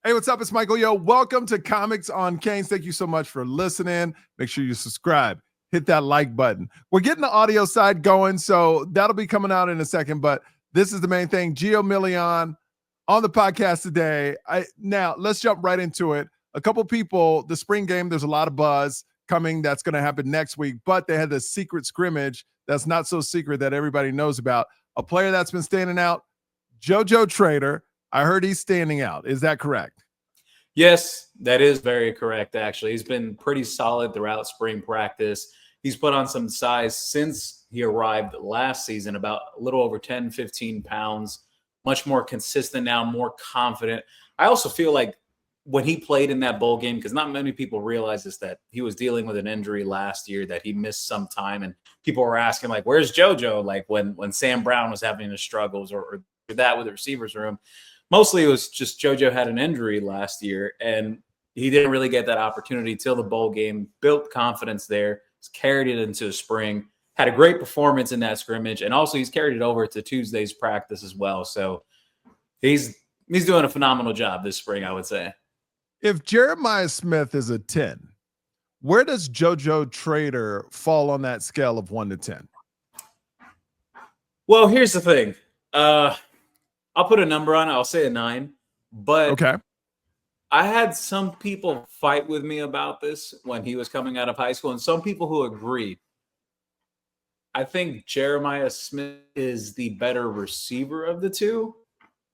Hey, what's up? It's Michael. Yo, welcome to Comics on Canes. Thank you so much for listening. Make sure you subscribe. Hit that like button. We're getting the audio side going, so that'll be coming out in a second. But this is the main thing. Gio Milian on the podcast today. Now, let's jump right into it. A couple people, the spring game, there's a lot of buzz coming that's going to happen next week, but they had the secret scrimmage that's not so secret that everybody knows about. A player that's been standing out, JoJo Trader. I heard he's standing out. Is that correct? Yes, that is very correct, actually. He's been pretty solid throughout spring practice. He's put on some size since he arrived last season, about a little over 10, 15 pounds, much more consistent now, more confident. I also feel like when he played in that bowl game, because not many people realize this, that he was dealing with an injury last year, that he missed some time, and people were asking, like, where's JoJo? Like when Sam Brown was having his struggles or that with the receivers room. Mostly it was just JoJo had an injury last year, and he didn't really get that opportunity till the bowl game, built confidence there, carried it into spring, had a great performance in that scrimmage, and also he's carried it over to Tuesday's practice as well. So he's doing a phenomenal job this spring, I would say. If Jeremiah Smith is a 10, where does JoJo Trader fall on that scale of 1 to 10? Well, here's the thing. I'll put a number on it. I'll say a 9. But okay, I had some people fight with me about this when he was coming out of high school, and some people who agreed. I think Jeremiah Smith is the better receiver of the two,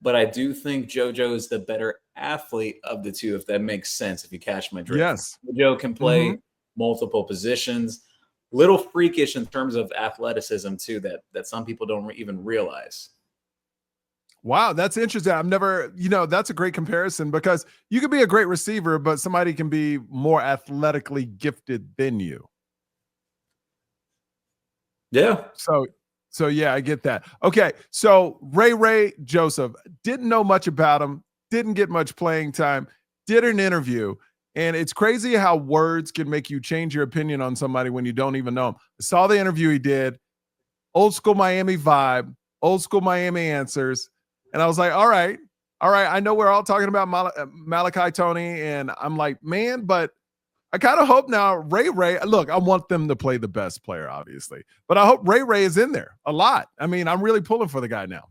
but I do think JoJo is the better athlete of the two, if that makes sense, if you catch my drift. Yes. JoJo can play multiple positions, little freakish in terms of athleticism too, that some people don't even realize. Wow, that's interesting. I've never, that's a great comparison, because you could be a great receiver, but somebody can be more athletically gifted than you. Yeah. So yeah, I get that. Okay, so Ray Joseph, didn't know much about him, didn't get much playing time, did an interview, and it's crazy how words can make you change your opinion on somebody when you don't even know him. I saw the interview he did, old school Miami vibe, old school Miami answers. And I was like, all right. I know we're all talking about Malachi Tony, and I'm like, man, but I kind of hope now Ray, look, I want them to play the best player, obviously, but I hope Ray is in there a lot. I mean, I'm really pulling for the guy now.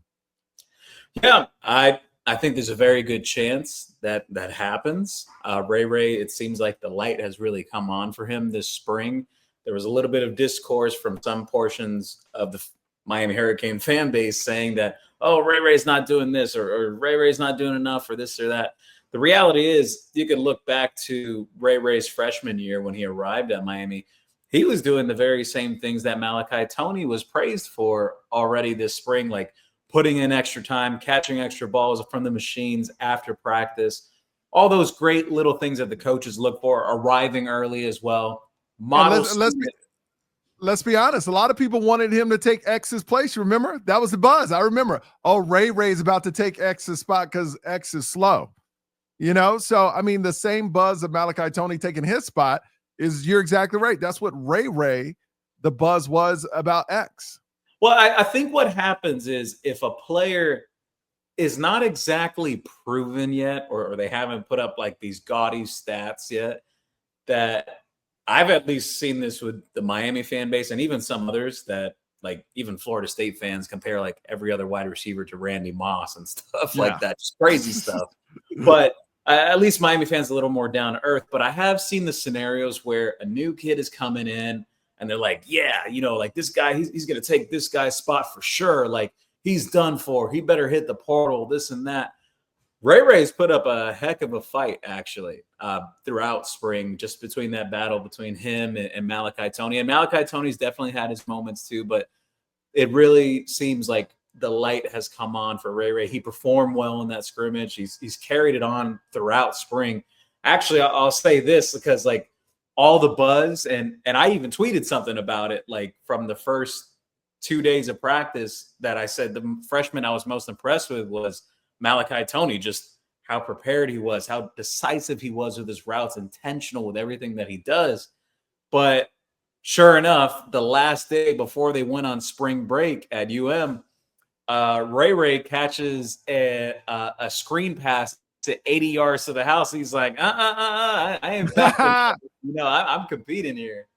Yeah, I think there's a very good chance that happens. Ray, it seems like the light has really come on for him this spring. There was a little bit of discourse from some portions of the Miami Hurricane fan base saying that, oh, Ray's not doing this, or Ray's not doing enough, or this or that. The reality is, you can look back to Ray's freshman year when he arrived at Miami. He was doing the very same things that Malachi Tony was praised for already this spring, like putting in extra time, catching extra balls from the machines after practice, all those great little things that the coaches look for, arriving early as well. Let's be honest. A lot of people wanted him to take X's place. Remember? That was the buzz. I remember. Oh, Ray's about to take X's spot because X is slow. So, I mean, the same buzz of Malachi Tony taking his spot is, you're exactly right. That's what Ray, the buzz was about X. Well, I think what happens is, if a player is not exactly proven yet, or they haven't put up like these gaudy stats yet, that I've at least seen this with the Miami fan base, and even some others, that like even Florida State fans compare like every other wide receiver to Randy Moss and stuff like that. Just crazy stuff. But at least Miami fans are a little more down to earth. But I have seen the scenarios where a new kid is coming in and they're like, yeah, like this guy, he's going to take this guy's spot for sure. Like, he's done for. He better hit the portal, this and that. Ray's put up a heck of a fight, actually, throughout spring, just between that battle between him and Malachi Tony. And Malachi Tony's definitely had his moments too, but it really seems like the light has come on for Ray. He performed well in that scrimmage. He's carried it on throughout spring. Actually, I'll say this, because like all the buzz, and I even tweeted something about it, like from the first 2 days of practice, that I said the freshman I was most impressed with was Malachi Tony, just how prepared he was, how decisive he was with his routes, intentional with everything that he does. But sure enough, the last day before they went on spring break at UM, Ray catches a screen pass to 80 yards to the house. He's like, I ain't back. I'm competing here.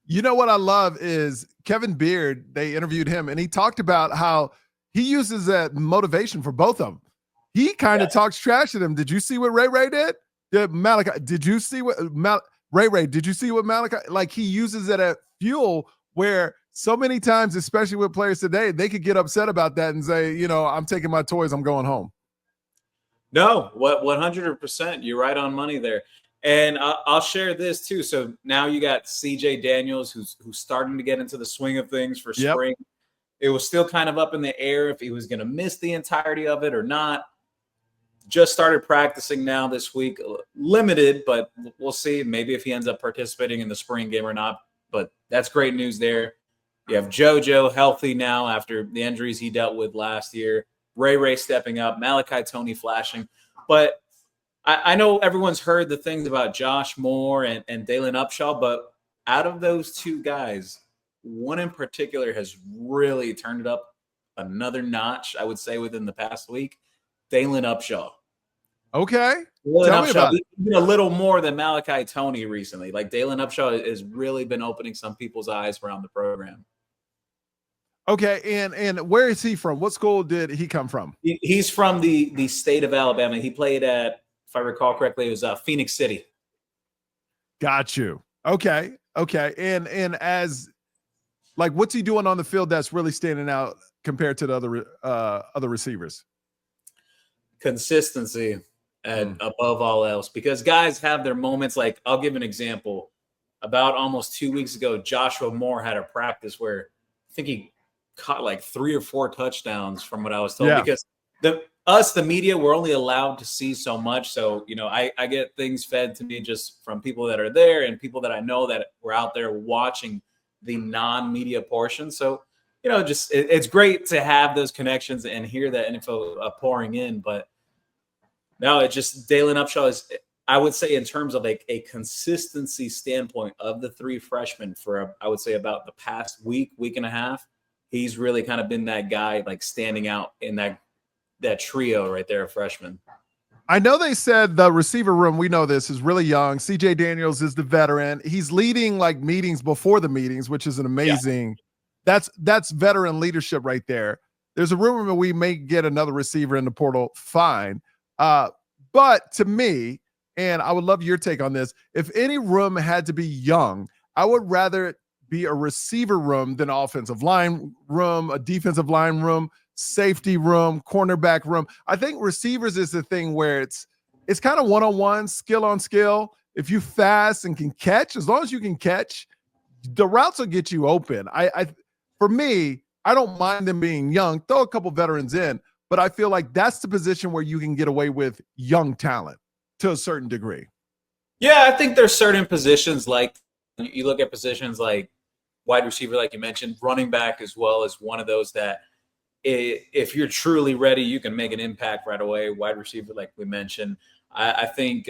You know what I love is Kevin Beard. They interviewed him, and he talked about how he uses that motivation for both of them. He kind of talks trash to them. Did you see what Ray did? Did you see what Ray? Did you see what Malachi? Like, he uses it as fuel, where so many times, especially with players today, they could get upset about that and say, I'm taking my toys, I'm going home. No, 100%. You're right on money there. And I'll share this too. So now you got CJ Daniels, who's starting to get into the swing of things for spring. It was still kind of up in the air if he was going to miss the entirety of it or not. Just started practicing now this week, limited, but we'll see. Maybe if he ends up participating in the spring game or not. But that's great news there. You have JoJo healthy now after the injuries he dealt with last year. Ray stepping up, Malachi Tony flashing. But I know everyone's heard the things about Josh Moore and Dalen Upshaw, but out of those two guys, one in particular has really turned it up another notch, I would say, within the past week. Dalen Upshaw. Okay. Tell me about it. Even a little more than Malachi Tony recently. Like, Dalen Upshaw has really been opening some people's eyes around the program. Okay, and where is he from? What school did he come from? He's from the state of Alabama. He played at, if I recall correctly, it was Phoenix City. Got you. Okay. And as, like, what's he doing on the field that's really standing out compared to the other receivers? Consistency and above all else, because guys have their moments. Like, I'll give an example. About almost 2 weeks ago, Joshua Moore had a practice where I think he caught like 3 or 4 touchdowns from what I was told, because the media, we're only allowed to see so much. So, I get things fed to me just from people that are there and people that I know that were out there watching the non-media portion. So, just it's great to have those connections and hear that info pouring in. But no, it just, Dalen Upshaw is, I would say, in terms of like a consistency standpoint of the 3 freshmen for, I would say, about the past week and a half, he's really kind of been that guy, like, standing out in that trio right there of freshmen. I know they said the receiver room, we know this, is really young. CJ Daniels is the veteran. He's leading like meetings before the meetings, which is an amazing, that's veteran leadership right there. There's a rumor that we may get another receiver in the portal. Fine. But to me, and I would love your take on this, if any room had to be young, I would rather be a receiver room than offensive line room, a defensive line room, safety room, cornerback room. I think receivers is the thing where it's kind of one-on-one, skill on skill. If you fast and can catch, as long as you can catch, the routes will get you open. For me, I don't mind them being young. Throw a couple veterans in, but I feel like that's the position where you can get away with young talent to a certain degree. Yeah, I think there's certain positions, like you look at positions like wide receiver, like you mentioned, running back as well, as one of those that if you're truly ready, you can make an impact right away. Wide receiver, like we mentioned. I think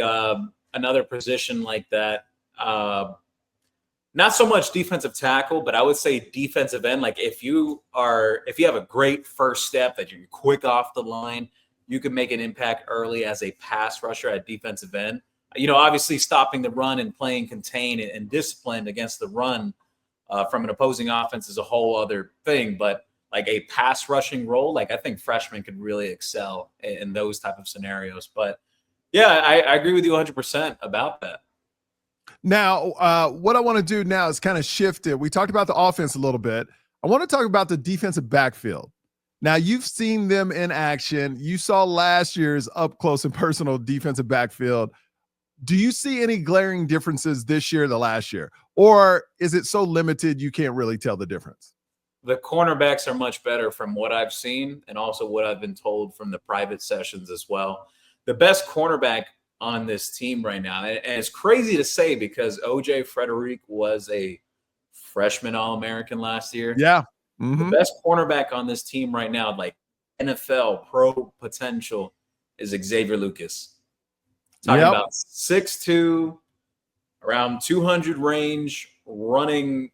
another position like that, not so much defensive tackle, but I would say defensive end. Like, if you have a great first step, that you're quick off the line, you can make an impact early as a pass rusher at defensive end. Obviously stopping the run and playing contained and disciplined against the run from an opposing offense is a whole other thing. But like a pass rushing role, like, I think freshmen could really excel in those type of scenarios. But yeah, I agree with you 100% about that. Now, what I want to do now is kind of shift it. We talked about the offense a little bit. I want to talk about the defensive backfield. Now, you've seen them in action. You saw last year's up close and personal defensive backfield. Do you see any glaring differences this year to last year? Or is it so limited you can't really tell the difference? The cornerbacks are much better from what I've seen, and also what I've been told from the private sessions as well. The best cornerback on this team right now, and it's crazy to say because OJ Frederick was a freshman All-American last year. Yeah. The best cornerback on this team right now, like NFL pro potential, is Xavier Lucas. Talking about 6'2", around 200 range, running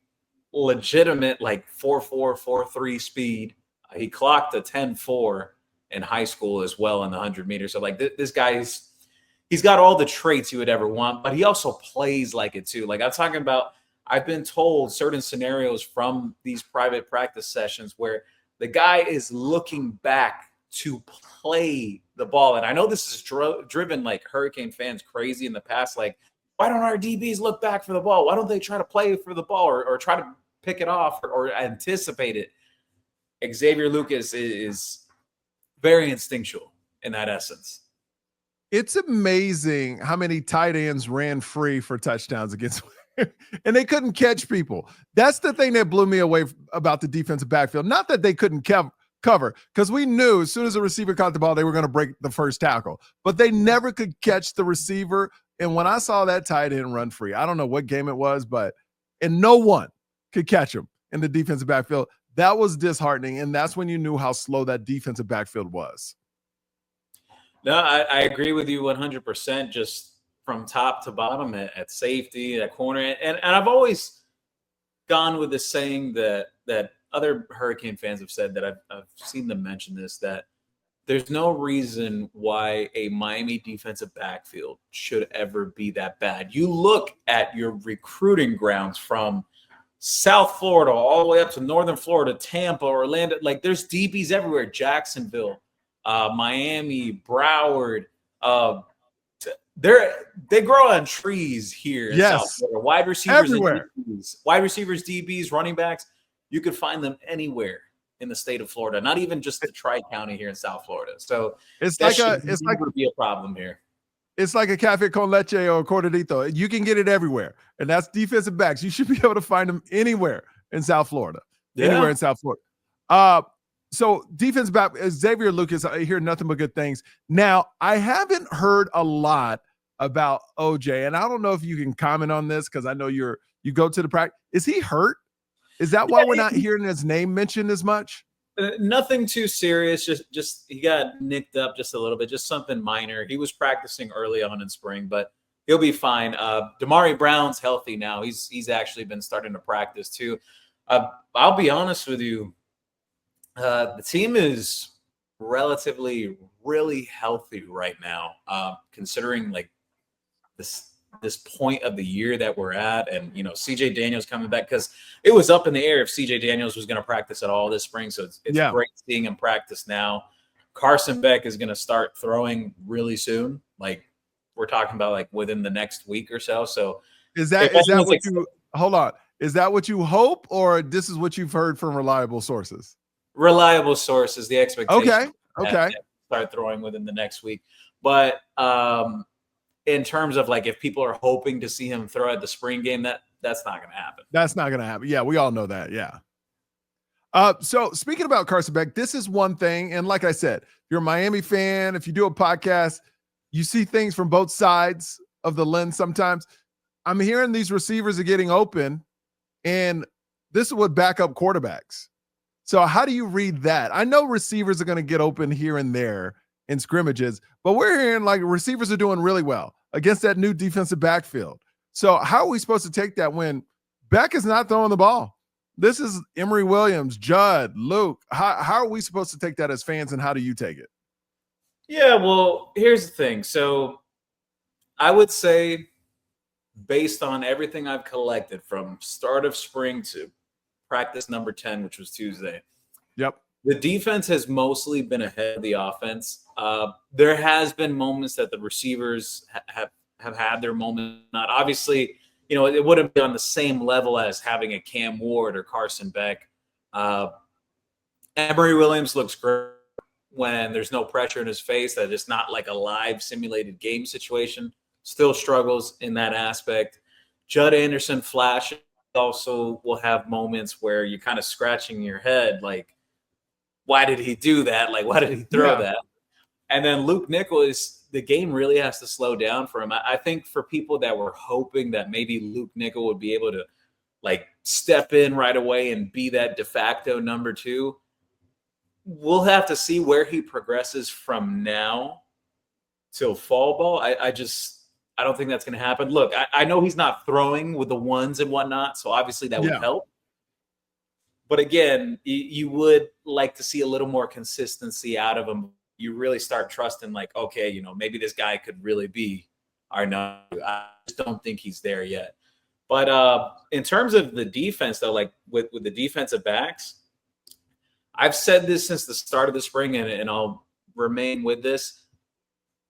legitimate like 4.4, 4.3 speed. He clocked a 10.4 in high school as well in the 100 meters. So like this guy's, he's got all the traits you would ever want, but he also plays like it too. Like I'm talking about, I've been told certain scenarios from these private practice sessions where the guy is looking back to play the ball. And I know this is driven like Hurricane fans crazy in the past. Like, why don't our DBs look back for the ball? Why don't they try to play for the ball or try to pick it off or anticipate it? Xavier Lucas is very instinctual in that essence. It's amazing how many tight ends ran free for touchdowns against and they couldn't catch people. That's the thing that blew me away about the defensive backfield. Not that they couldn't cover, because we knew as soon as the receiver caught the ball, they were going to break the first tackle, but they never could catch the receiver. And when I saw that tight end run free, I don't know what game it was, and no one could catch him in the defensive backfield. That was disheartening. And that's when you knew how slow that defensive backfield was. No, I agree with you 100%, just from top to bottom at safety, at corner. And I've always gone with the saying that other Hurricane fans have said, that I've seen them mention this, that there's no reason why a Miami defensive backfield should ever be that bad. You look at your recruiting grounds from South Florida all the way up to Northern Florida, Tampa, Orlando. Like there's DBs everywhere. Jacksonville, Miami, Broward. They grow on trees here in South Florida. Wide receivers everywhere. Wide receivers, DBs, running backs. You could find them anywhere in the state of Florida, not even just the Tri-County here in South Florida. So it's would be a problem here. It's like a cafe con leche or a cortadito. You can get it everywhere, and that's defensive backs. You should be able to find them anywhere in South Florida. Yeah. Anywhere in South Florida. So defense back, Xavier Lucas, I hear nothing but good things. Now, I haven't heard a lot about OJ, and I don't know if you can comment on this because I know you go to the practice. Is he hurt? Is that why we're not hearing his name mentioned as much? Nothing too serious. Just he got nicked up just a little bit, just something minor. He was practicing early on in spring, but he'll be fine. Damari Brown's healthy now. He's actually been starting to practice too. I'll be honest with you. The team is relatively really healthy right now, considering like this point of the year that we're at. And, you know, CJ Daniels coming back, because it was up in the air if CJ Daniels was going to practice at all this spring. So it's great seeing him practice now. Carson Beck is going to start throwing really soon. Like we're talking about like within the next week or so. So is that what you hold on? Is that what you hope, or this is what you've heard from reliable sources? Reliable sources, the expectation. Okay. Start throwing within the next week. But in terms of like if people are hoping to see him throw at the spring game, that's not going to happen. That's not going to happen. Yeah, we all know that. Yeah. So speaking about Carson Beck, this is one thing. And like I said, if you're a Miami fan, if you do a podcast, you see things from both sides of the lens sometimes. I'm hearing these receivers are getting open, and this is what backup quarterbacks. So how do you read that? I know receivers are going to get open here and there in scrimmages, but we're hearing like receivers are doing really well against that new defensive backfield. So how are we supposed to take that when Beck is not throwing the ball? This is Emory Williams, Judd, Luke. How are we supposed to take that as fans, and how do you take it? Yeah, well, here's the thing. So I would say, based on everything I've collected from start of spring to practice number 10, which was Tuesday. Yep. The defense has mostly been ahead of the offense. There has been moments that the receivers have had their moment. Not obviously, you know, it wouldn't be on the same level as having a Cam Ward or Carson Beck. Emory Williams looks great when there's no pressure in his face, that it's not like a live simulated game situation. Still struggles in that aspect. Judd Anderson flashes. Also will have moments where you're kind of scratching your head, like, why did he do that? Like, why did he throw that? And then Luke Nichols, the game really has to slow down for him. I think for people that were hoping that maybe Luke Nichols would be able to like step in right away and be that de facto number 2, we'll have to see where he progresses from now till fall ball. I don't think that's going to happen. Look, I know he's not throwing with the ones and whatnot, so obviously that would help. But again, you would like to see a little more consistency out of him you really start trusting, like, okay, maybe this guy could really be our number. I just don't think he's there yet. But in terms of the defense, though, like with the defensive backs, I've said this since the start of the spring, and I'll remain with this.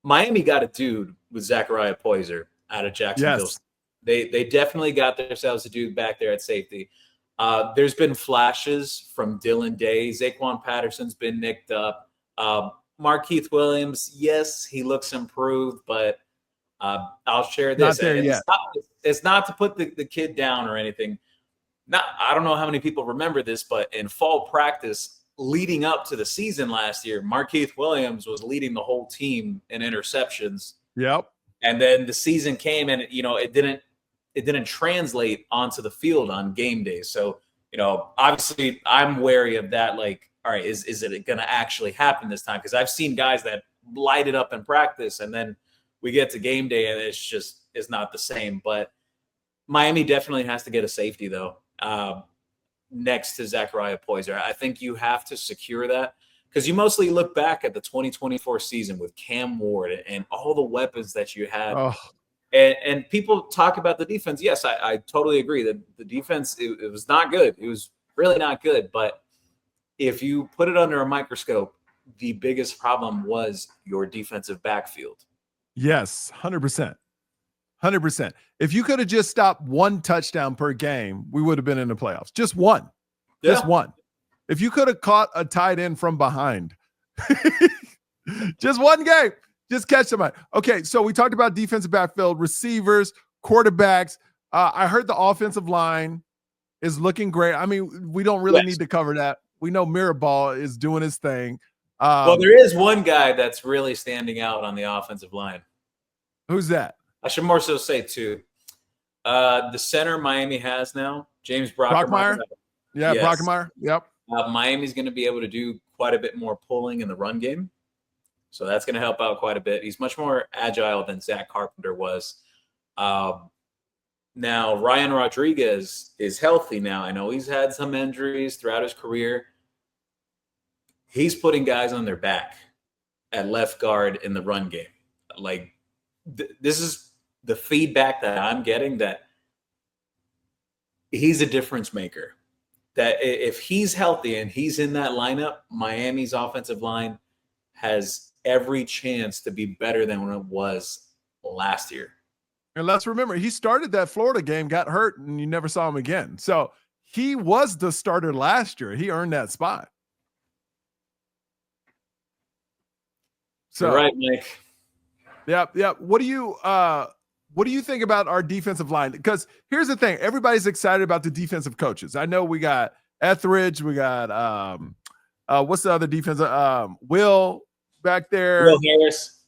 Miami got a dude with Zachariah Poyser out of Jacksonville. Yes. They definitely got themselves a dude back there at safety. There's been flashes from Dylan Day. Zaquan Patterson's been nicked up. Markeith Williams, yes, he looks improved, but I'll share this. Not there yet. It's not to put the kid down or anything. I don't know how many people remember this, but in fall practice leading up to the season last year, Markeith Williams was leading the whole team in interceptions. Yep. And then the season came, and it didn't translate onto the field on game days. So, obviously I'm wary of that. Like, all right, is it going to actually happen this time? Because I've seen guys that light it up in practice, and then we get to game day and it's not the same. But Miami definitely has to get a safety, though, next to Zachariah Poyser. I think you have to secure that, because you mostly look back at the 2024 season with Cam Ward and all the weapons that you had. Oh. And people talk about the defense. Yes, I totally agree that the defense, it was not good. It was really not good. But if you put it under a microscope, the biggest problem was your defensive backfield. Yes, 100%. 100%. If you could have just stopped one touchdown per game, we would have been in the playoffs. Just one. Yeah. Just one. If you could have caught a tight end from behind, just one game, just catch somebody. Okay, so we talked about defensive backfield, receivers, quarterbacks. I heard the offensive line is looking great. I mean, we don't really need to cover that. We know Mirabal is doing his thing. Well, there is one guy that's really standing out on the offensive line. Who's that? I should more so say two. The center Miami has now, James Brockmeyer. Yeah, yes. Brockmeyer. Yep. Miami's going to be able to do quite a bit more pulling in the run game. So that's going to help out quite a bit. He's much more agile than Zach Carpenter was. Now, Ryan Rodriguez is healthy now. I know he's had some injuries throughout his career. He's putting guys on their back at left guard in the run game. Like, this is the feedback that I'm getting, that he's a difference maker. That if he's healthy and he's in that lineup, Miami's offensive line has every chance to be better than when it was last year. And let's remember, he started that Florida game, got hurt, and you never saw him again. So he was the starter last year. He earned that spot. So, you're right, Mike. Yep. What do you think about our defensive line? Because here's the thing. Everybody's excited about the defensive coaches. I know we got Etheridge. We got, what's the other defense? Will back there. Will Harris.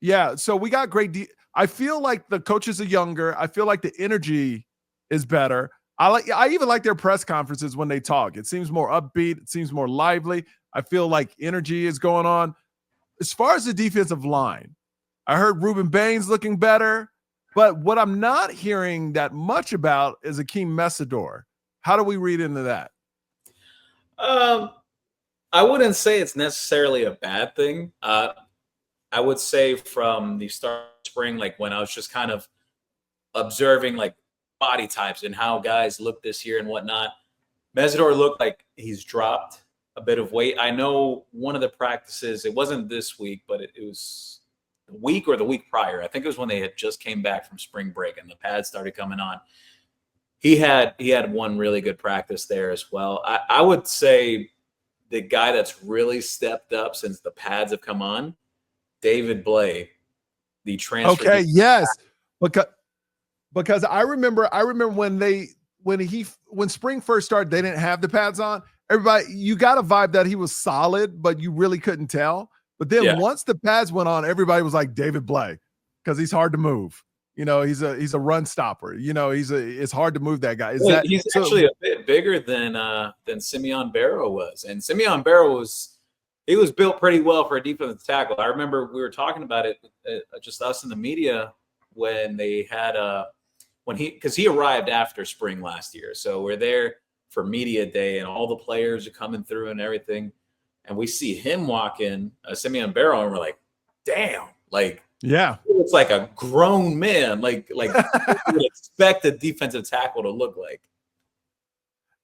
Yeah. So we got great. I feel like the coaches are younger. I feel like the energy is better. I even like their press conferences when they talk. It seems more upbeat. It seems more lively. I feel like energy is going on. As far as the defensive line, I heard Ruben Baines looking better, but what I'm not hearing that much about is Akeem Messidor. How do we read into that? I wouldn't say it's necessarily a bad thing. I would say from the start of spring, like when I was just kind of observing like body types and how guys look this year and whatnot, Messidor looked like he's dropped a bit of weight. I know one of the practices, it wasn't this week, but it was the week or the week prior. I think it was when they had just came back from spring break and the pads started coming on. He had one really good practice there as well. I would say the guy that's really stepped up since the pads have come on, David Blay, the transfer. Okay, yes. Because I remember when spring first started, they didn't have the pads on. Everybody, you got a vibe that he was solid, but you really couldn't tell. But then once the pads went on, everybody was like David Blay, because he's hard to move. You know, he's a run stopper. You know, it's hard to move that guy. He's actually a bit bigger than Simeon Barrow was, and Simeon Barrow was built pretty well for a defensive tackle. I remember we were talking about it, just us in the media, when they had because he arrived after spring last year, so we're there for media day and all the players are coming through and everything. and we see him walk in, Simeon Barrow, and we're like, damn, like, Yeah. it's like a grown man, like you would expect a defensive tackle to look like.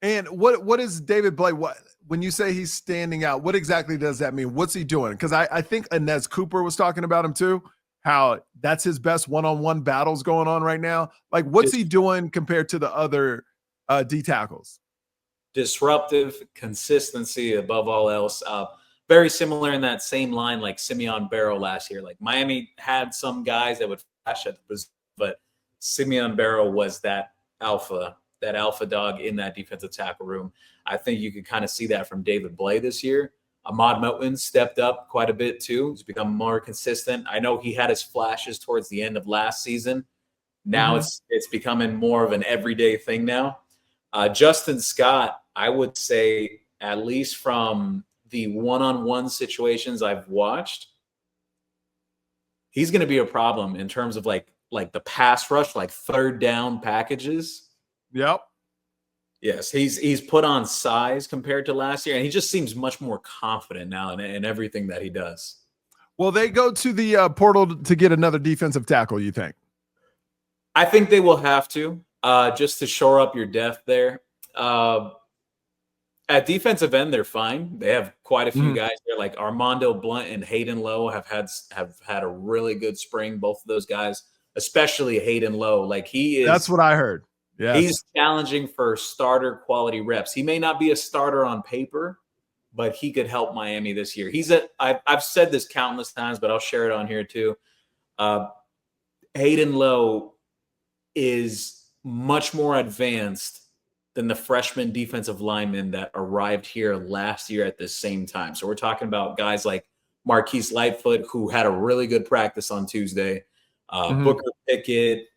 And what is David Blake? What when you say he's standing out, what exactly does that mean? What's he doing? Because I think Inez Cooper was talking about him too, how that's his best one-on-one battles going on right now. Like, what's he doing compared to the other D tackles? Disruptive, consistency above all else. Very similar in that same line like Simeon Barrow last year. Like Miami had some guys that would flash at the position, but Simeon Barrow was that alpha dog in that defensive tackle room. I think you could kind of see that from David Blay this year. Ahmad Moten stepped up quite a bit too. He's become more consistent. I know he had his flashes towards the end of last season. Now it's becoming more of an everyday thing now. Justin Scott, I would say, at least from the one-on-one situations I've watched, he's going to be a problem in terms of like the pass rush, like third down packages. Yep. Yes, he's put on size compared to last year, and he just seems much more confident now in everything that he does. Will they go to the portal to get another defensive tackle, you think? I think they will have to, just to shore up your depth there. At defensive end, they're fine. They have quite a few guys there, like Armando Blunt and Hayden Lowe have had a really good spring. Both of those guys, especially Hayden Lowe, like he is. That's what I heard. Yeah, he's challenging for starter quality reps. He may not be a starter on paper, but he could help Miami this year. I've said this countless times, but I'll share it on here too. Hayden Lowe is much more advanced than the freshman defensive linemen that arrived here last year at the same time. So we're talking about guys like Marquise Lightfoot, who had a really good practice on Tuesday, Booker Pickett,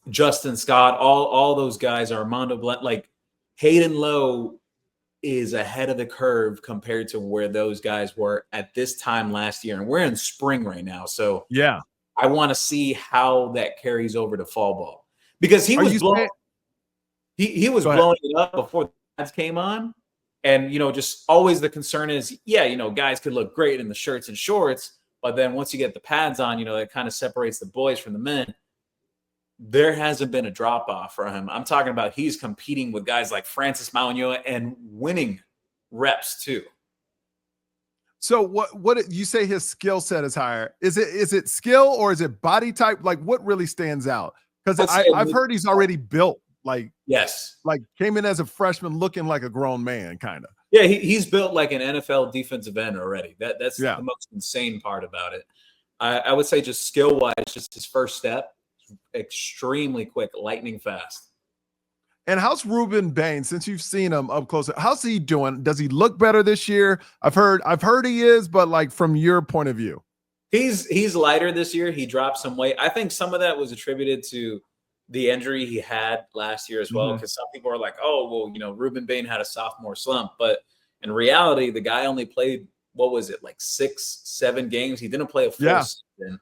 Justin Scott, all those guys, Armando Blunt. Like Hayden Lowe is ahead of the curve compared to where those guys were at this time last year. And we're in spring right now. So yeah, I want to see how that carries over to fall ball, because he was blowing it up before the ads came on. And, just always the concern is, guys could look great in the shirts and shorts, but then once you get the pads on, it kind of separates the boys from the men. There hasn't been a drop off for him. I'm talking about he's competing with guys like Francis Mauigoa and winning reps too. So what you say his skill set is higher? Is it skill or is it body type? Like what really stands out? Because I've heard he's already built. Like yes, like came in as a freshman looking like a grown man, kind of. Yeah, he's built like an NFL defensive end already. That's the most insane part about it. I would say just skill wise, just his first step, extremely quick, lightning fast. And how's Ruben Bain, since you've seen him up close? How's he doing? Does he look better this year? I've heard he is, but like from your point of view, he's lighter this year. He dropped some weight. I think some of that was attributed to the injury he had last year as well, because some people are like, oh, well, Ruben Bain had a sophomore slump, but in reality, the guy only played, what was it, like 6-7 games? He didn't play a full season.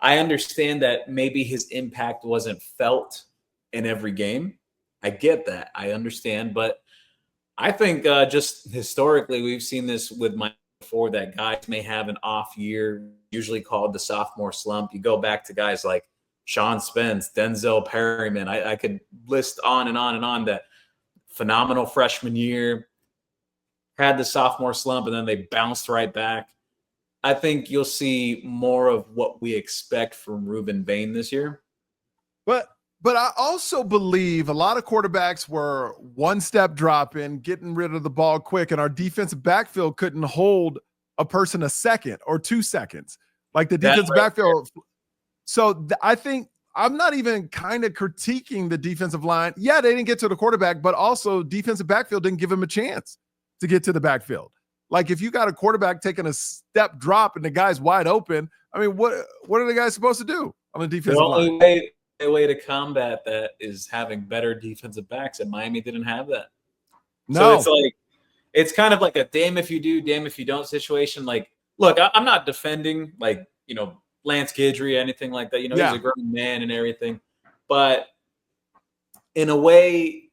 I understand that maybe his impact wasn't felt in every game. I get that. I understand. But I think just historically, we've seen this with Mike before, that guys may have an off year, usually called the sophomore slump. You go back to guys like Sean Spence, Denzel Perryman. I could list on and on and on. That phenomenal freshman year, had the sophomore slump, and then they bounced right back. I think you'll see more of what we expect from Ruben Bain this year. But I also believe a lot of quarterbacks were one-step dropping, getting rid of the ball quick, and our defensive backfield couldn't hold a person a second or 2 seconds. Like the defensive backfield. So I think I'm not even kind of critiquing the defensive line. Yeah, they didn't get to the quarterback, but also defensive backfield didn't give him a chance to get to the backfield. Like if you got a quarterback taking a step drop and the guy's wide open, I mean, what are the guys supposed to do on the defensive line? The way to combat that is having better defensive backs, and Miami didn't have that. No. So it's kind of like a damn if you do, damn if you don't situation. Like, look, I'm not defending Lance Guidry or anything like that. He's a grown man and everything. But in a way,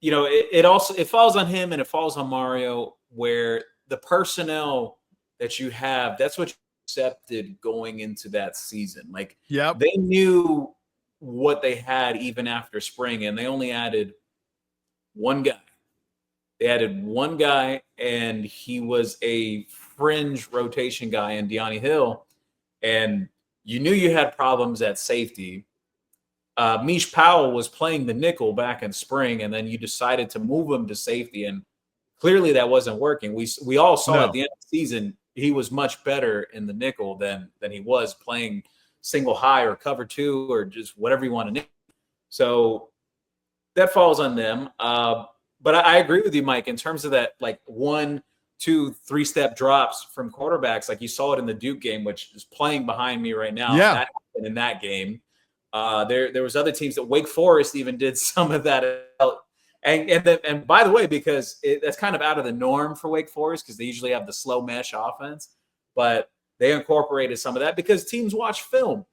it falls on him and it falls on Mario, where the personnel that you have, that's what you accepted going into that season. Like, Yep. they knew what they had even after spring, and they only added one guy. They added one guy, and he was a fringe rotation guy in Deani Hill, and you knew you had problems at safety. Mish Powell was playing the nickel back in spring, and then you decided to move him to safety, and clearly that wasn't working. We all saw at the end of the season he was much better in the nickel than he was playing single high or cover two or just whatever you want to name. So that falls on them. But I agree with you, Mike, in terms of that, like 1, 2, 3-step drops from quarterbacks. Like you saw it in the Duke game, which is playing behind me right now. Yeah. That happened in that game. There was other teams that Wake Forest even did some of that. And by the way, because that's kind of out of the norm for Wake Forest, because they usually have the slow mesh offense, but they incorporated some of that because teams watch film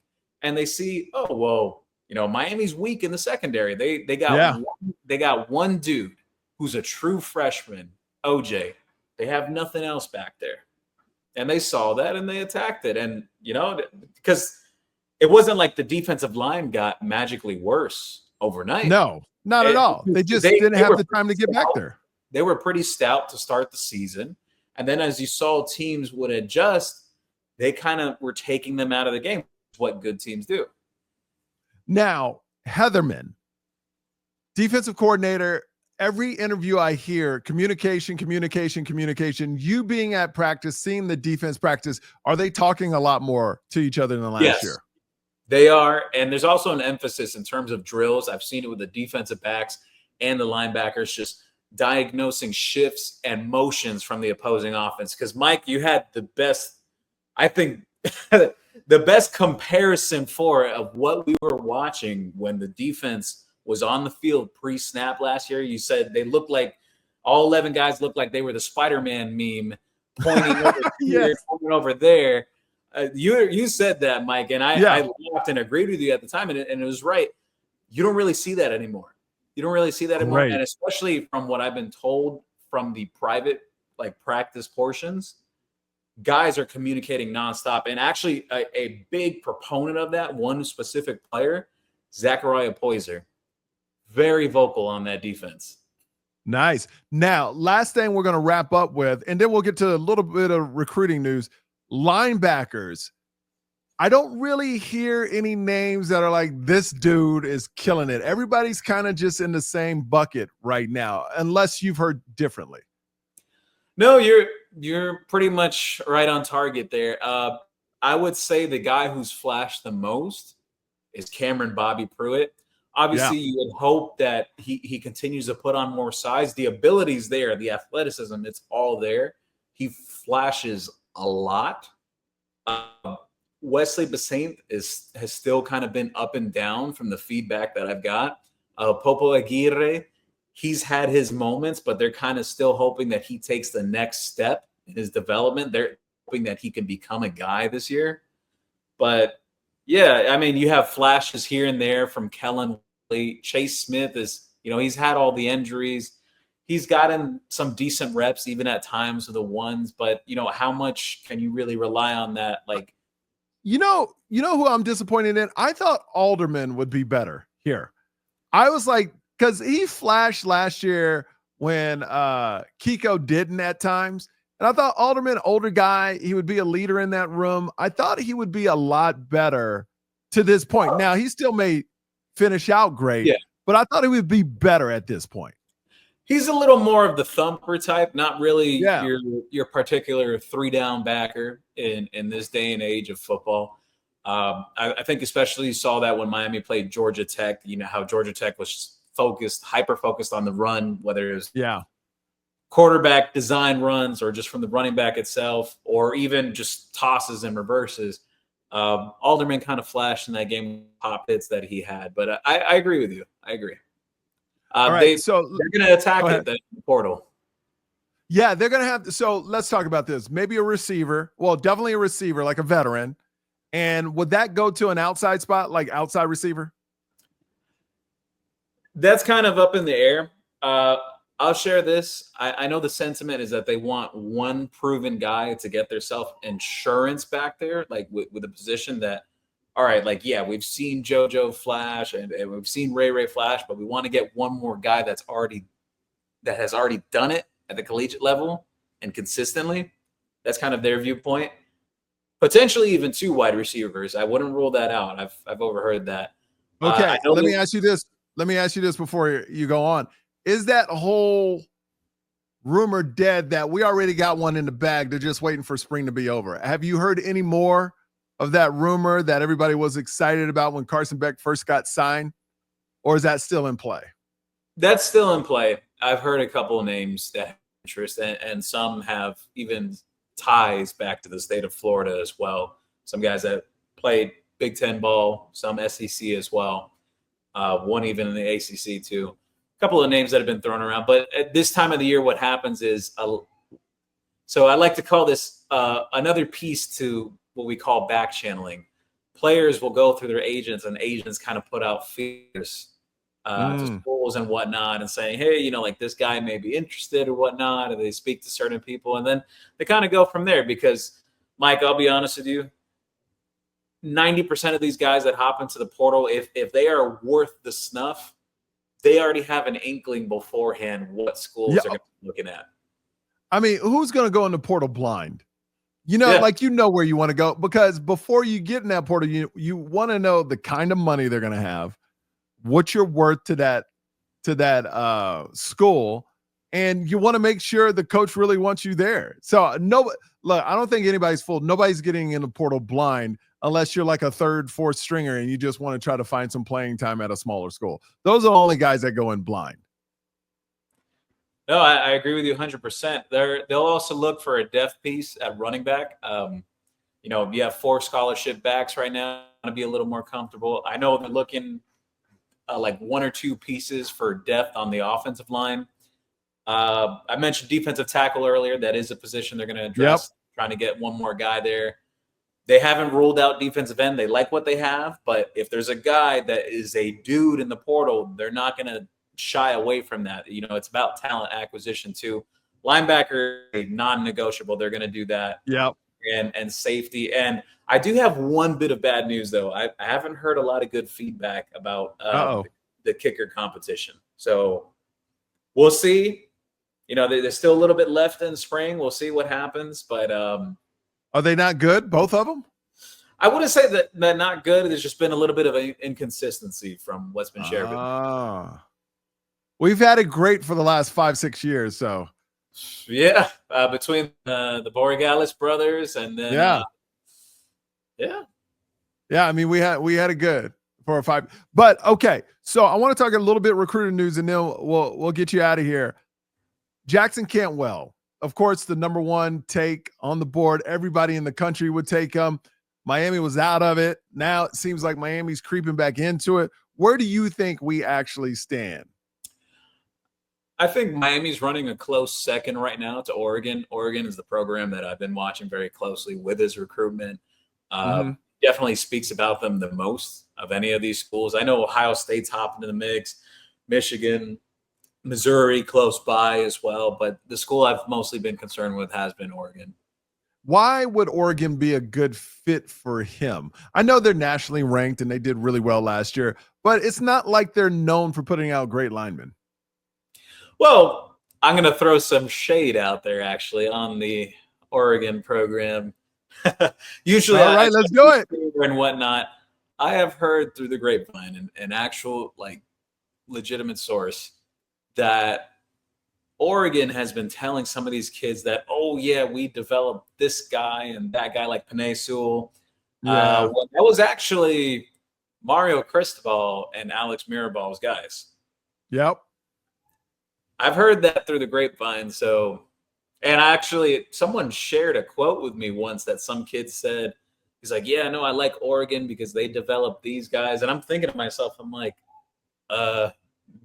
and they see, oh, well, Miami's weak in the secondary. They got one dude who's a true freshman, OJ. They have nothing else back there. And they saw that and they attacked it. And, because it wasn't like the defensive line got magically worse overnight. No, not at all. They just didn't have the time to get back there. They were pretty stout to start the season. And then as you saw teams would adjust, they kind of were taking them out of the game. What good teams do. Now, Heatherman, defensive coordinator, every interview I hear, communication. You being at practice, seeing the defense practice, are they talking a lot more to each other than last year? They are. And there's also an emphasis in terms of drills. I've seen it with the defensive backs and the linebackers, just diagnosing shifts and motions from the opposing offense. Because, Mike, you had the best, I think, the best comparison of what we were watching when the defense was on the field pre-snap last year. You said they looked like all 11 guys looked like they were the Spider-Man meme, pointing over here, pointing over there. You said that, Mike, and I laughed and agreed with you at the time, and it was right. You don't really see that anymore. Right. And especially from what I've been told from the private practice portions, guys are communicating nonstop. And actually, a big proponent of that, one specific player, Zachariah Poyser, very vocal on that defense. Nice. Now, last thing we're going to wrap up with, and then we'll get to a little bit of recruiting news. Linebackers. I don't really hear any names that are like, this dude is killing it. Everybody's kind of just in the same bucket right now, unless you've heard differently. No, you're pretty much right on target there. I would say the guy who's flashed the most is Cameron Bobby Pruitt. Obviously, you would hope that he continues to put on more size. The ability's there, the athleticism, it's all there. He flashes a lot. Wesley Basaint has still kind of been up and down from the feedback that I've got. Popo Aguirre, he's had his moments, but they're kind of still hoping that he takes the next step in his development. They're hoping that he can become a guy this year. But yeah, I mean, you have flashes here and there from Kellen. Chase Smith is, he's had all the injuries. He's gotten some decent reps, even at times with the ones, but how much can you really rely on that? You know who I'm disappointed in? I thought Alderman would be better here. I was like, because he flashed last year when Kiko didn't at times. And I thought Alderman, older guy, he would be a leader in that room. I thought he would be a lot better to this point. Now, he still may finish out great, but I thought he would be better at this point. He's a little more of the thumper type, not really your particular 3-down backer in this day and age of football. I think especially you saw that when Miami played Georgia Tech. You know how Georgia Tech was hyper-focused on the run, whether it was quarterback design runs or just from the running back itself, or even just tosses and reverses. Alderman kind of flashed in that game, pop hits that he had. But I agree with you. I agree. All right, they're going to attack the portal. Yeah, they're going to have. So let's talk about this. Maybe a receiver. Well, definitely a receiver, like a veteran. And would that go to an outside spot, like outside receiver? That's kind of up in the air. I'll share this. I know the sentiment is that they want one proven guy to get their self insurance back there, like with a position that, all right, like, yeah, we've seen JoJo flash and we've seen Ray flash, but we want to get one more guy that has already done it at the collegiate level and consistently. That's kind of their viewpoint. Potentially even 2 wide receivers. I wouldn't rule that out. I've overheard that. Okay, I know let me ask you this. Let me ask you this before you go on. Is that whole rumor dead that we already got one in the bag? They're just waiting for spring to be over. Have you heard any more of that rumor that everybody was excited about when Carson Beck first got signed? Or is that still in play? That's still in play. I've heard a couple of names that have interest, and some have even ties back to the state of Florida as well. Some guys that played Big Ten ball, some SEC as well. One even in the ACC too. A couple of names that have been thrown around. But at this time of the year, what happens is, so I like to call this another piece to what we call back channeling. Players will go through their agents, and agents kind of put out fears to schools and whatnot, and saying, hey, like this guy may be interested or whatnot, and they speak to certain people, and then they kind of go from there. Because, Mike, I'll be honest with you, 90% of these guys that hop into the portal, if they are worth the snuff, they already have an inkling beforehand what schools are going to be looking at. I mean, who's going to go in the portal blind? Like where you want to go, because before you get in that portal, you want to know the kind of money they're going to have, what you're worth to that school, and you want to make sure the coach really wants you there. So look, I don't think anybody's fooled. Nobody's getting in the portal blind unless you're like a 3rd, 4th stringer and you just want to try to find some playing time at a smaller school. Those are the only guys that go in blind. No, I agree with you 100%. They'll also look for a depth piece at running back. You have 4 scholarship backs right now to be a little more comfortable. I know they're looking like 1 or 2 pieces for depth on the offensive line. I mentioned defensive tackle earlier. That is a position they're going to address, trying to get one more guy there. They haven't ruled out defensive end. They like what they have, but if there's a guy that is a dude in the portal, they're not going to shy away from that. It's about talent acquisition too. Linebacker, non-negotiable. They're going to do that. Yep. And safety. And I do have one bit of bad news, though. I haven't heard a lot of good feedback about the kicker competition. So we'll see. There's still a little bit left in spring. We'll see what happens. But are they not good, both of them? I wouldn't say that they're not good. There's just been a little bit of an inconsistency from what's been shared. We've had it great for the last 5-6 years. So yeah, between the Borregales brothers and then yeah. I mean, we had it good for a 5. But okay, so I want to talk a little bit recruiting news, and then we'll get you out of here. Jackson Cantwell, of course, the number 1 take on the board. Everybody in the country would take him. Miami was out of it. Now it seems like Miami's creeping back into it. Where do you think we actually stand? I think Miami's running a close second right now to Oregon. Oregon is the program that I've been watching very closely with his recruitment. Definitely speaks about them the most of any of these schools. I know Ohio State's hopping in the mix, Michigan, Missouri close by as well, but the school I've mostly been concerned with has been Oregon. Why would Oregon be a good fit for him? I know they're nationally ranked and they did really well last year, but it's not like they're known for putting out great linemen. Well, I'm going to throw some shade out there, actually, on the Oregon program. Usually, all right, let's do it. And whatnot. I have heard through the grapevine, an actual legitimate source, that Oregon has been telling some of these kids that, oh yeah, we developed this guy and that guy, like Penei Sewell. That was actually Mario Cristobal and Alex Mirabal's guys. Yep. I've heard that through the grapevine. So, and actually someone shared a quote with me once that some kid said, he's like, yeah, no, I like Oregon because they developed these guys. And I'm thinking to myself, I'm like,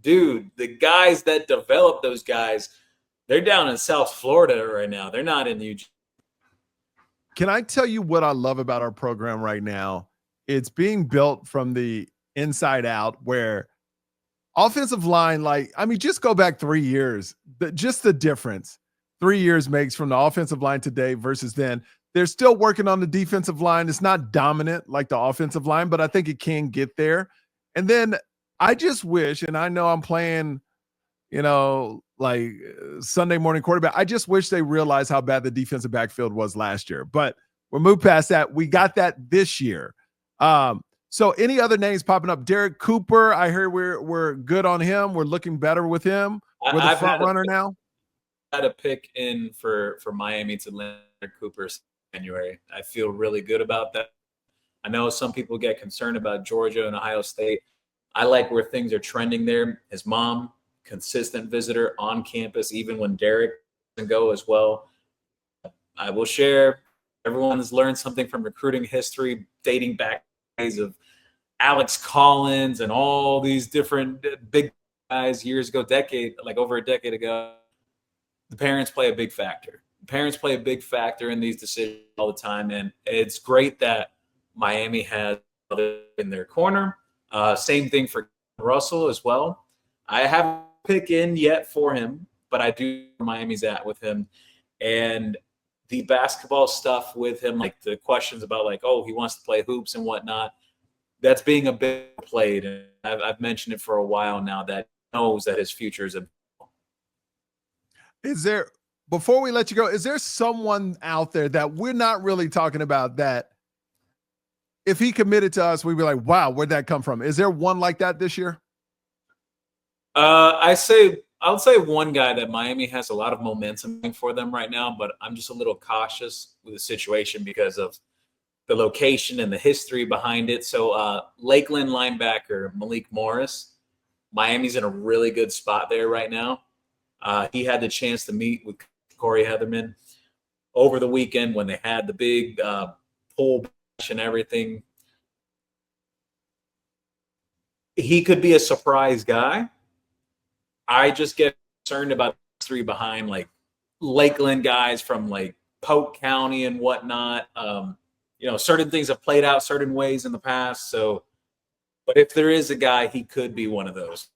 dude, the guys that develop those guys, they're down in South Florida right now. They're not in Eugene. Can I tell you what I love about our program right now? It's being built from the inside out, where offensive line, like, I mean, just go back 3 years. Just the difference 3 years makes from the offensive line today versus then. They're still working on the defensive line. It's not dominant like the offensive line, but I think it can get there. And then I just wish, and I know I'm playing, like Sunday morning quarterback. I just wish they realized how bad the defensive backfield was last year. But we'll move past that. We got that this year. So any other names popping up? Derek Cooper, I heard we're good on him. We're looking better with him. We're the front runner now. I had a pick in for Miami to land Cooper January. I feel really good about that. I know some people get concerned about Georgia and Ohio State. I like where things are trending there. His mom, consistent visitor on campus, even when Derek doesn't go as well. I will share, everyone has learned something from recruiting history dating back days of Alex Collins and all these different big guys years ago, over a decade ago. The parents play a big factor. Parents play a big factor in these decisions all the time, and it's great that Miami has in their corner. Same thing for Russell as well. I haven't picked in yet for him, but I do where Miami's at with him. And the basketball stuff with him, like the questions about like, oh, he wants to play hoops and whatnot, that's being a bit played. And I've mentioned it for a while now that he knows that his future is a. Is there, before we let you go, is there someone out there that we're not really talking about that if he committed to us, we'd be like, wow, where'd that come from? Is there one like that this year? I would say one guy that Miami has a lot of momentum for them right now, but I'm just a little cautious with the situation because of the location and the history behind it. So Lakeland linebacker Malik Morris, Miami's in a really good spot there right now. He had the chance to meet with Corey Heatherman over the weekend when they had the big pull and everything. He could be a surprise guy. I just get concerned about three behind, like Lakeland guys from like Polk County and whatnot. Certain things have played out certain ways in the past. So, but if there is a guy, he could be one of those.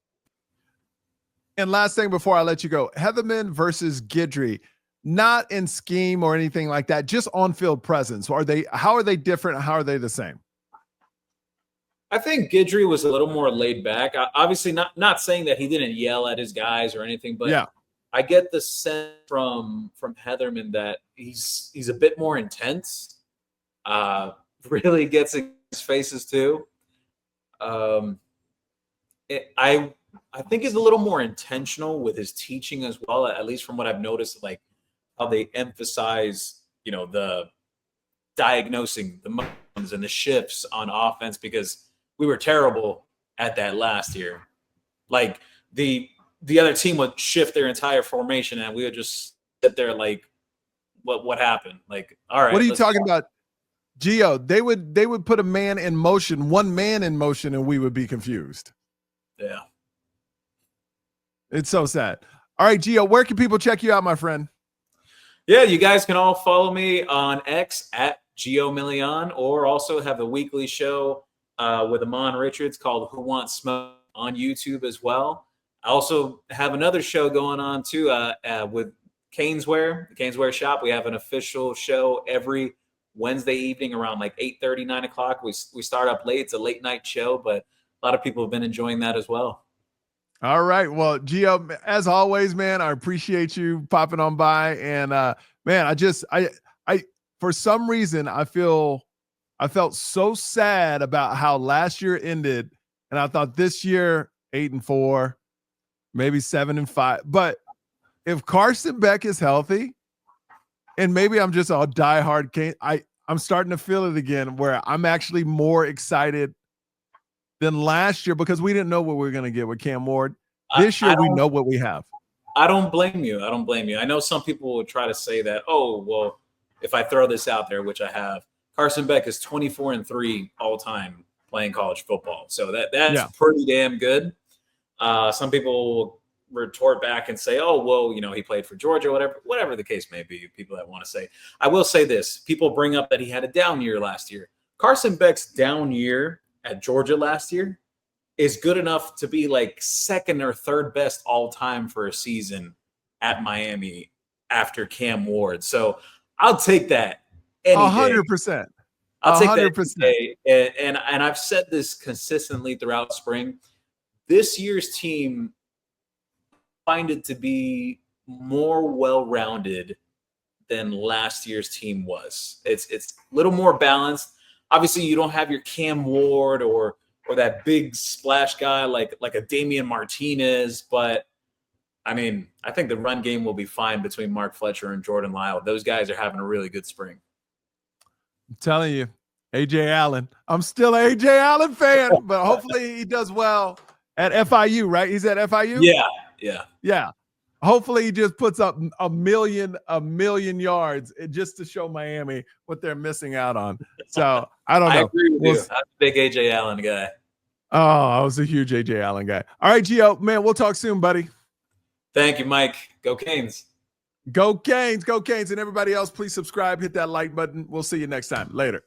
And last thing before I let you go, Heatherman versus Guidry, not in scheme or anything like that, just on-field presence. How are they different? How are they the same? I think Guidry was a little more laid back. Obviously, not saying that he didn't yell at his guys or anything, but yeah. I get the sense from Heatherman that he's a bit more intense. Really gets in his faces too. I think he's a little more intentional with his teaching as well, at least from what I've noticed, like how they emphasize, the diagnosing the motions and the shifts on offense, because we were terrible at that last year. Like the other team would shift their entire formation and we would just sit there like, what happened? Like, all right. What are you talking about? Gio, they would put a man in motion, one man in motion, and we would be confused. Yeah. It's so sad. All right, Gio, where can people check you out, my friend? Yeah, you guys can all follow me on X at Gio Million, or also have a weekly show with Amon Richards called Who Wants Smoke on YouTube as well. I also have another show going on too with Caneswear, the Caneswear Shop. We have an official show every Wednesday evening around like 8:30, 9 o'clock. We start up late. It's a late night show, but a lot of people have been enjoying that as well. All right. Well, Gio, as always, man, I appreciate you popping on by. And man, I for some reason I felt so sad about how last year ended. And I thought this year 8-4, maybe 7-5. But if Carson Beck is healthy, and maybe I'm just a diehard Kane, I'm starting to feel it again, where I'm actually more excited than last year because we didn't know what we were going to get with Cam Ward. This year, we know what we have. I don't blame you. I know some people will try to say that, oh, well, if I throw this out there, which I have, Carson Beck is 24-3 all time playing college football. So that's pretty damn good. Some people will retort back and say, oh, well, he played for Georgia, whatever the case may be, people that want to say. I will say this. People bring up that he had a down year last year. Carson Beck's down year at Georgia last year is good enough to be like second or third best all time for a season at Miami after Cam Ward. So I'll take that any day. 100%. I'll take that 100%. any day. And I've said this consistently throughout spring. This year's team, I find it to be more well-rounded than last year's team was. It's a little more balanced. Obviously, you don't have your Cam Ward or that big splash guy like a Damian Martinez, but I mean, I think the run game will be fine between Mark Fletcher and Jordan Lyle. Those guys are having a really good spring. I'm telling you, AJ Allen. I'm still an AJ Allen fan, but hopefully he does well at FIU, right? He's at FIU? Yeah. Hopefully he just puts up a million yards just to show Miami what they're missing out on. So I don't know. I agree with you. I'm a big AJ Allen guy. Oh, I was a huge AJ Allen guy. All right, Gio, man, we'll talk soon, buddy. Thank you, Mike. Go Canes. Go Canes, go Canes. And everybody else, please subscribe, hit that like button. We'll see you next time. Later.